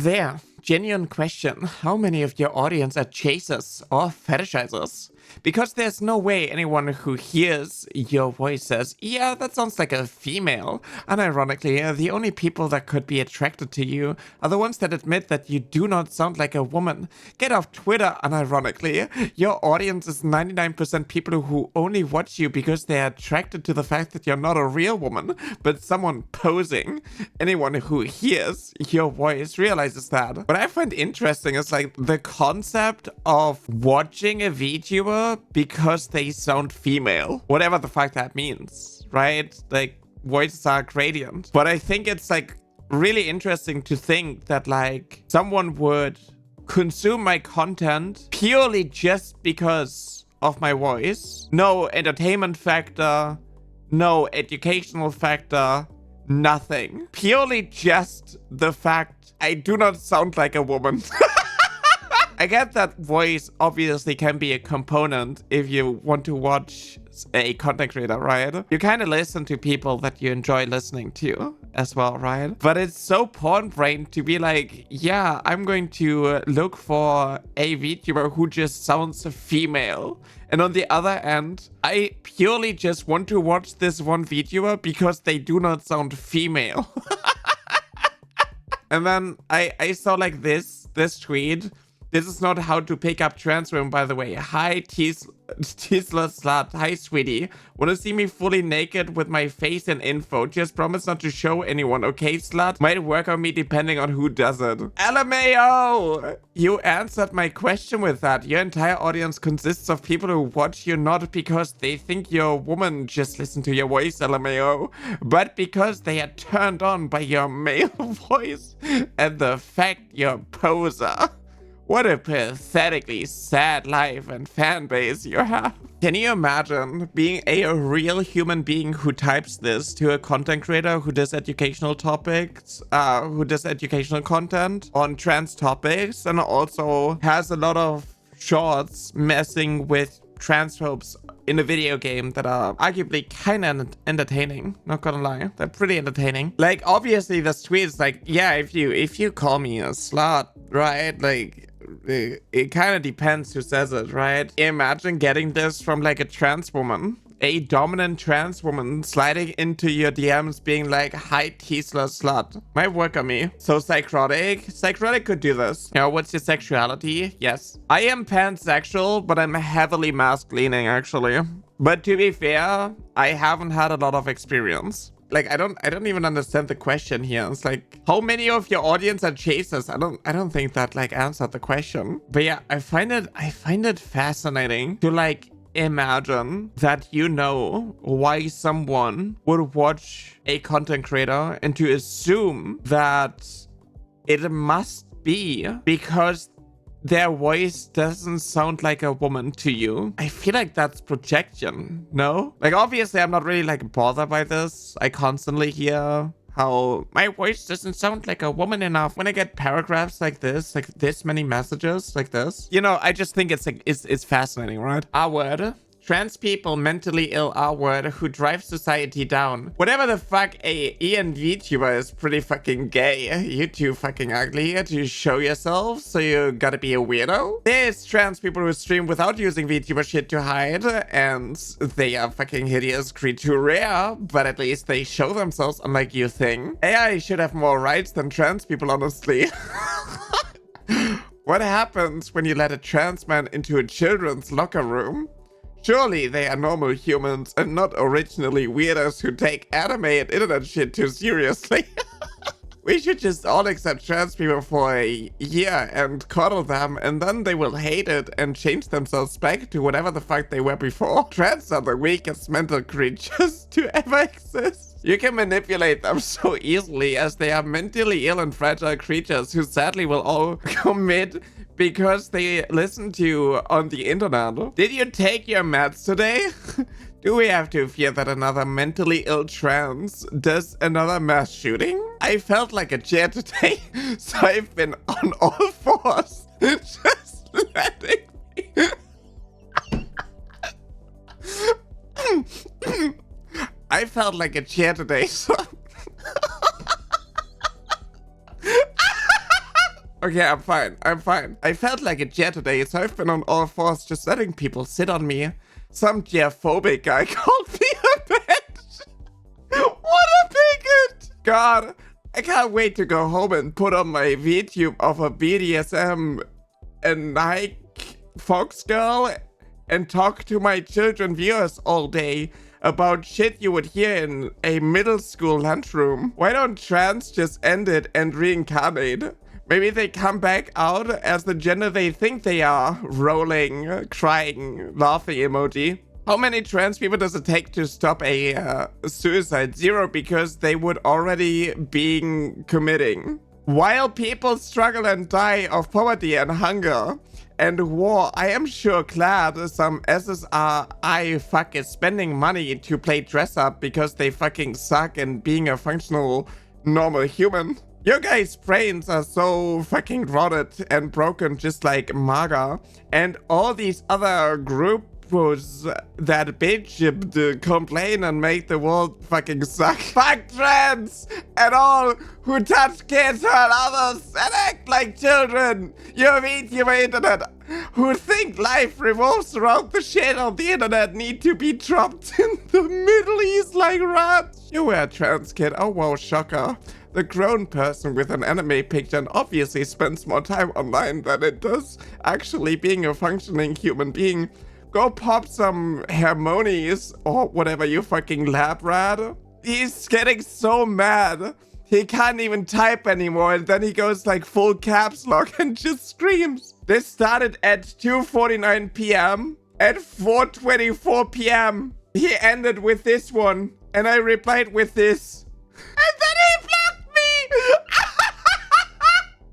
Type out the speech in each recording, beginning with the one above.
there, genuine question. How many of your audience are chasers or fetishizers? Because there's no way anyone who hears your voice says, yeah, that sounds like a female. Unironically, the only people that could be attracted to you are the ones that admit that you do not sound like a woman. Get off Twitter, unironically. Your audience is 99% people who only watch you because they're attracted to the fact that you're not a real woman, but someone posing. Anyone who hears your voice realizes that. What I find interesting is like the concept of watching a VTuber because they sound female. Whatever the fuck that means, right? Like, voices are gradient. But I think it's like really interesting to think that like someone would consume my content purely just because of my voice. No entertainment factor, no educational factor, nothing. Purely just the fact I do not sound like a woman. I get that voice obviously can be a component if you want to watch a content creator, right? You kind of listen to people that you enjoy listening to as well, right? But it's so porn-brained to be like, yeah, I'm going to look for a VTuber who just sounds female. And on the other end, I purely just want to watch this one VTuber because they do not sound female. And then I saw like this tweet. This is not how to pick up trans women, by the way. Hi, Tesla Slut. Hi, sweetie. Want to see me fully naked with my face and info? Just promise not to show anyone, okay, slut? Might work on me depending on who does it. LMAO! You answered my question with that. Your entire audience consists of people who watch you not because they think you're a woman, just listen to your voice, LMAO, but because they are turned on by your male voice and the fact you're a poser. What a pathetically sad life and fan base you have. Can you imagine being a real human being who types this to a content creator who does educational topics, who does educational content on trans topics, and also has a lot of shorts messing with transphobes in a video game that are arguably kind of entertaining, not gonna lie. They're pretty entertaining. Like, obviously this tweet is like, yeah, if you call me a slut, right? Like, it kind of depends who says it, right? Imagine getting this from like a trans woman, a dominant trans woman sliding into your DMs being like, hi, Tesla slut. Might work on me. So Psychotic could do this. You know, what's your sexuality? Yes. I am pansexual, but I'm heavily masc-leaning actually. But to be fair, I haven't had a lot of experience. Like, I don't even understand the question here. It's like, how many of your audience are chasers? I don't think that like answered the question. But yeah, I find it fascinating to like imagine that you know why someone would watch a content creator and to assume that it must be because their voice doesn't sound like a woman to you. I feel like that's projection, no? Like, obviously, I'm not really, like, bothered by this. I constantly hear how my voice doesn't sound like a woman enough. When I get paragraphs like this many messages like this, you know, I just think it's, like, it's fascinating, right? Our word. Trans people mentally ill R-word who drive society down. Whatever the fuck a EN VTuber is pretty fucking gay. You too fucking ugly to show yourself, so you gotta be a weirdo. There's trans people who stream without using VTuber shit to hide, and they are fucking hideous, creature rare, but at least they show themselves unlike you think. AI should have more rights than trans people, honestly. What happens when you let a trans man into a children's locker room? Surely they are normal humans and not originally weirdos who take anime and internet shit too seriously. We should just all accept trans people for a year and coddle them, and then they will hate it and change themselves back to whatever the fuck they were before. Trans are the weakest mental creatures to ever exist. You can manipulate them so easily as they are mentally ill and fragile creatures who sadly will all commit because they listen to you on the internet. Did you take your meds today? Do we have to fear that another mentally ill trans does another mass shooting? I felt like a chair today, so I've been on all fours. Just letting me. I felt like a chair today, so... Okay, I'm fine. I'm fine. I felt like a Jer today, so I've been on all fours just letting people sit on me. Some Jer-phobic guy called me a bitch. What a bigot! God, I can't wait to go home and put on my VTube of a BDSM and Nike Fox girl and talk to my children viewers all day about shit you would hear in a middle school lunchroom. Why don't trans just end it and reincarnate? Maybe they come back out as the gender they think they are. Rolling, crying, laughing emoji. How many trans people does it take to stop a suicide? 0, because they would already be committing. While people struggle and die of poverty and hunger and war, I am sure glad some SSRI fuck is spending money to play dress up because they fucking suck and being a functional normal human. Your guys' brains are so fucking rotted and broken, just like MAGA and all these other groups that bitch complain and make the world fucking suck. Fuck trans and all who touch kids, hurt others, and act like children. You VTuber internet who think life revolves around the shit on the internet need to be dropped in the Middle East like rats. You were a trans kid. Oh wow, shocker. The grown person with an anime picture and obviously spends more time online than it does actually being a functioning human being. Go pop some harmonies or whatever you fucking lab rat. He's getting so mad. He can't even type anymore, and then he goes like full caps lock and just screams. This started at 2:49 p.m. At 4:24 p.m. he ended with this one, and I replied with this. And then he blocked me!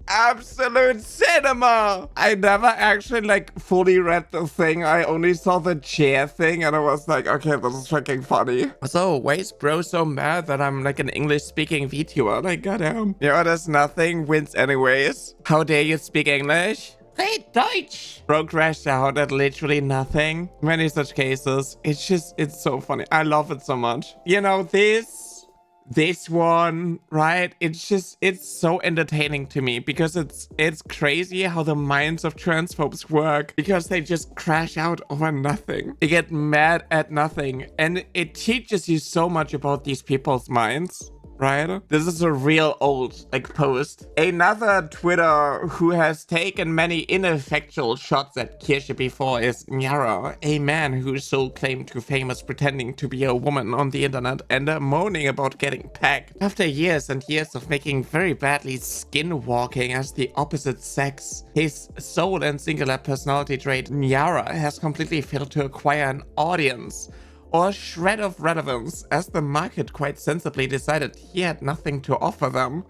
Absolute cinema! I never actually like fully read the thing. I only saw the chair thing and I was like, okay, this is fucking funny. So, why is bro so mad that I'm like an English speaking VTuber? Like, goddamn. You know, there's nothing wins anyways. How dare you speak English? Hey, Deutsch! Bro crashed out at literally nothing. Many such cases. It's so funny. I love it so much. You know, this one, right? It's so entertaining to me because it's crazy how the minds of transphobes work because they just crash out over nothing. They get mad at nothing, and it teaches you so much about these people's minds. Right? This is a real old like post. Another Twitter who has taken many ineffectual shots at Kirsche before is Nyara, a man whose soul claimed to famous pretending to be a woman on the internet and moaning about getting pegged. After years and years of making very badly skinwalking as the opposite sex, his soul and singular personality trait Nyara has completely failed to acquire an audience or a shred of relevance, as the market quite sensibly decided he had nothing to offer them.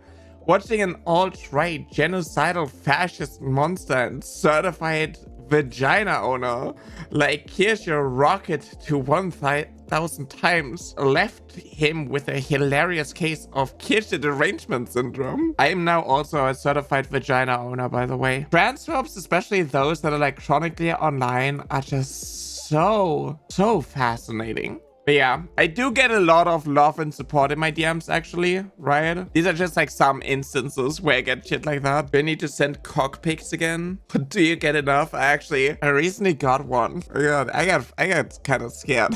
Watching an alt-right, genocidal fascist monster and certified vagina owner like Kirsche rocket to 1,000 times left him with a hilarious case of Kirsche derangement syndrome. I am now also a certified vagina owner, by the way. Transphobes, especially those that are like chronically online, are just so fascinating. But yeah, I do get a lot of love and support in my DMs actually, right? These are just like some instances where I get shit like that. Do I need to send cock pics again? Do you get enough? I recently got one. Yeah, I got kind of scared.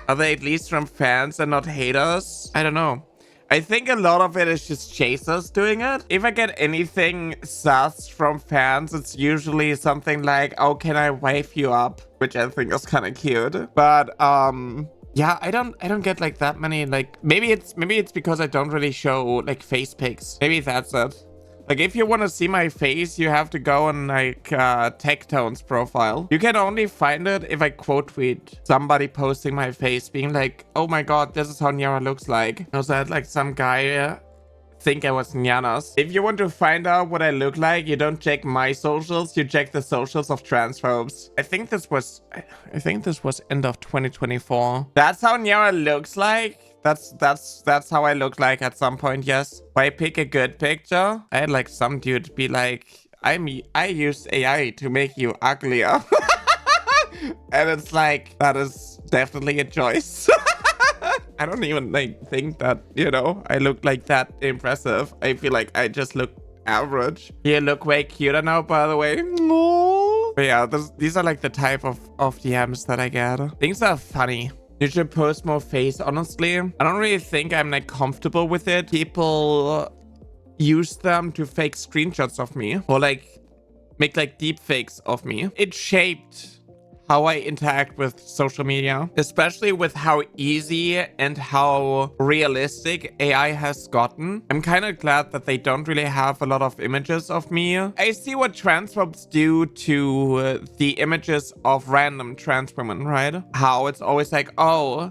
Are they at least from fans and not haters? I don't know. I think a lot of it is just chasers doing it. If I get anything sus from fans, it's usually something like, oh, can I wave you up? Which I think is kind of cute. But yeah, I don't get like that many, like maybe it's because I don't really show like face pics. Maybe that's it. Like, if you want to see my face, you have to go on, like, Tectone's profile. You can only find it if I quote tweet somebody posting my face, being like, oh my god, this is how Nyara looks like. Also, I had, like, some guy think I was Nyanas. If you want to find out what I look like, you don't check my socials, you check the socials of transphobes. I think this was end of 2024. That's how Nyara looks like. That's how I look like at some point, yes. Why pick a good picture? I had like some dude be like, I used AI to make you uglier. And it's like, that is definitely a choice. I don't even like think that, you know, I look like that impressive. I feel like I just look average. You look way cuter now, by the way. No. But yeah, these are like the type of DMs that I get. Things are funny. You should post more face, honestly. I don't really think I'm like comfortable with it. People use them to fake screenshots of me or like make like deep fakes of me. It shaped how I interact with social media, especially with how easy and how realistic AI has gotten. I'm kind of glad that they don't really have a lot of images of me. I see what transphobes do to the images of random trans women, right? How it's always like, oh,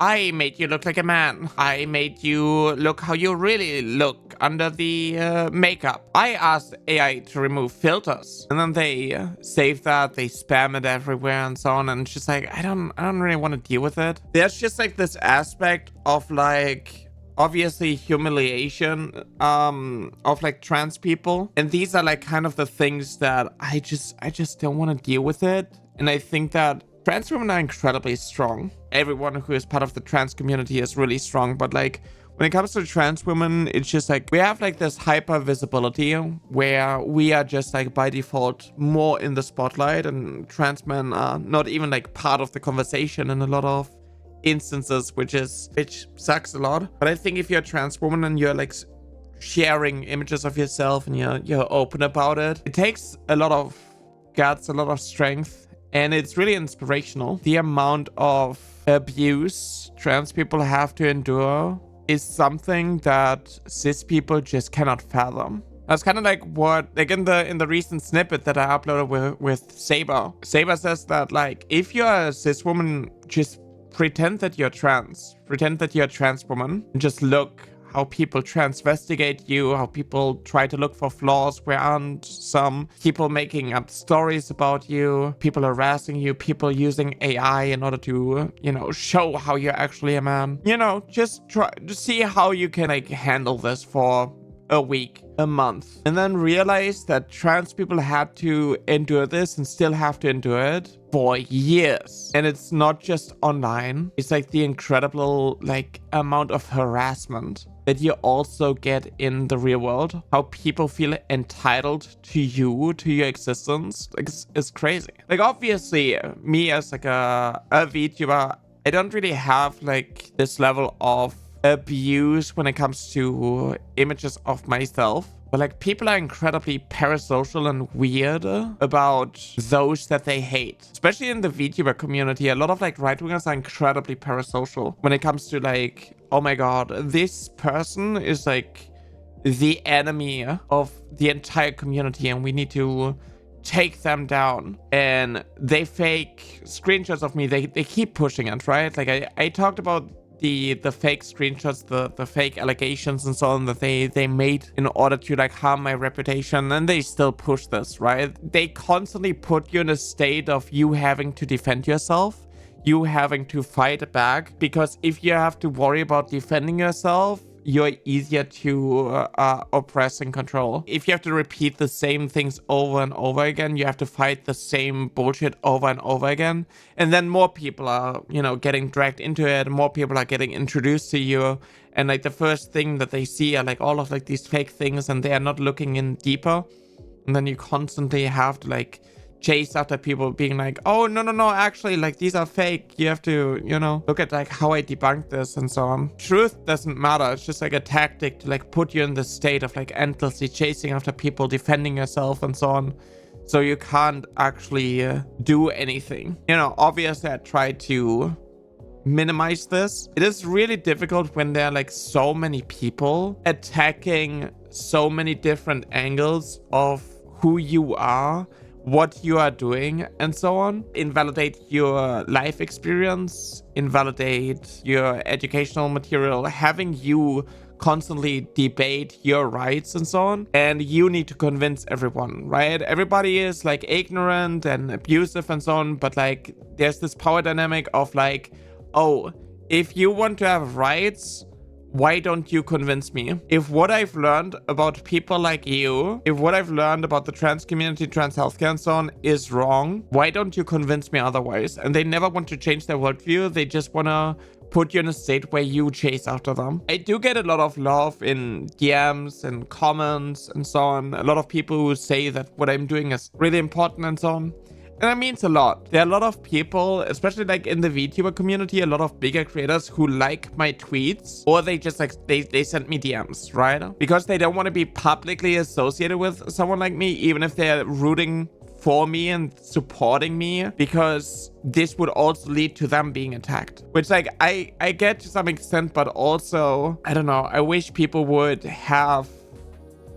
I made you look like a man. I made you look how you really look under the makeup. I asked AI to remove filters, and then they save that, they spam it everywhere and so on. And it's just like, I don't really want to deal with it. There's just like this aspect of like obviously humiliation of like trans people, and these are like kind of the things that I just don't want to deal with it. And I think that trans women are incredibly strong. Everyone who is part of the trans community is really strong, but like when it comes to trans women, it's just like we have like this hyper visibility where we are just like by default more in the spotlight, and trans men are not even like part of the conversation in a lot of instances, which sucks a lot. But I think if you're a trans woman and you're like sharing images of yourself and you're open about it, it takes a lot of guts, a lot of strength. And it's really inspirational. The amount of abuse trans people have to endure is something that cis people just cannot fathom. That's kind of like what, like in the recent snippet that I uploaded with Saber. Saber says that like, if you're a cis woman, just pretend that you're trans. Pretend that you're a trans woman. And just look how people transvestigate you, how people try to look for flaws where aren't some, people making up stories about you, people harassing you, people using AI in order to, you know, show how you're actually a man. You know, just try to see how you can like handle this for a week, a month, and then realize that trans people had to endure this and still have to endure it for years. And it's not just online. It's like the incredible like amount of harassment that you also get in the real world. How people feel entitled to you, to your existence. Like it's crazy. Like obviously me as like a VTuber, I don't really have like this level of abuse when it comes to images of myself, but like people are incredibly parasocial and weird about those that they hate, especially in the VTuber community. A lot of like right-wingers are incredibly parasocial when it comes to like, oh my god, this person is like the enemy of the entire community and we need to take them down. And they fake screenshots of me. They keep pushing it, right? Like I talked about the fake screenshots, the fake allegations and so on that they made in order to like harm my reputation, and they still push this, right? They constantly put you in a state of you having to defend yourself, you having to fight back, because if you have to worry about defending yourself, you're easier to oppress and control. If you have to repeat the same things over and over again, you have to fight the same bullshit over and over again. And then more people are, you know, getting dragged into it. More people are getting introduced to you. And like the first thing that they see are like all of like these fake things, and they are not looking in deeper. And then you constantly have to like chase after people being like, oh, no, actually, like, these are fake. You have to, you know, look at, like, how I debunked this and so on. Truth doesn't matter. It's just, like, a tactic to, like, put you in the state of, like, endlessly chasing after people, defending yourself and so on. So you can't actually do anything. You know, obviously, I try to minimize this. It is really difficult when there are, like, so many people attacking so many different angles of who you are, what you are doing, and so on. Invalidate your life experience, invalidate your educational material, having you constantly debate your rights and so on. And you need to convince everyone, right? Everybody is like ignorant and abusive and so on, but like there's this power dynamic of like, oh, if you want to have rights, why don't you convince me? If what I've learned about people like you, if what I've learned about the trans community, trans healthcare and so on is wrong, why don't you convince me otherwise? And they never want to change their worldview. They just want to put you in a state where you chase after them. I do get a lot of love in DMs and comments and so on. A lot of people who say that what I'm doing is really important and so on. And that means a lot. There are a lot of people, especially like in the VTuber community, a lot of bigger creators who like my tweets, or they just like, they send me DMs, right? Because they don't want to be publicly associated with someone like me, even if they're rooting for me and supporting me, because this would also lead to them being attacked. Which like, I get to some extent, but also, I don't know, I wish people would have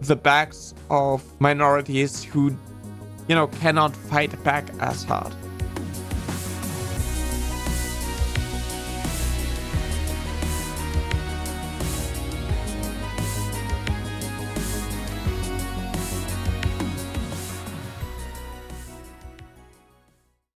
the backs of minorities who, you know, cannot fight back as hard.